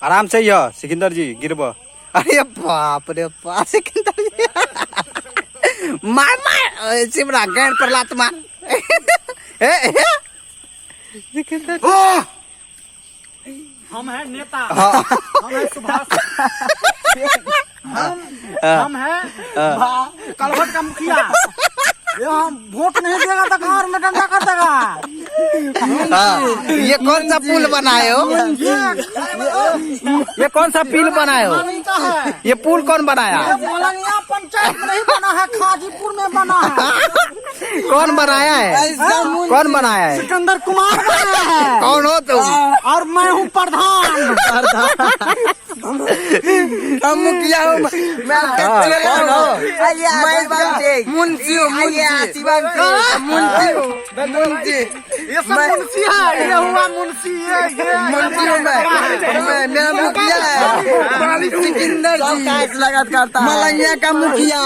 आराम से यह सिकंदर जी गिरब। अरे बाप रे बाप सिकंदर जी मार मार सिमरा गैंड पर लात मार। सिकंदर हम हैं नेता, हम हैं सुभाष, हम हैं कलवट का मुखिया। ये हम वोट नहीं देगा तो घर में डंडा कर देगा। ये कौन सा पुल बनाए हो? ये कौन सा पुल बनाए हो? ये पुल कौन बनाया? मलंगिया पंचायत में नहीं बना है, खाजीपुर में बना है। कौन बनाया है? कौन बनाया है? सिकंदर कुमार बनाया है। कौन हो तुम? और मैं हूँ प्रधान। हम मुखिया हूँ, मैं मुंशी हूँ, मुंशी। ये सब मुंशी है, ये हुआ मुंशी है, मुंशी हूँ मैं, मेरा मुखिया है सिकंदर जी, मलंगिया का मुखिया।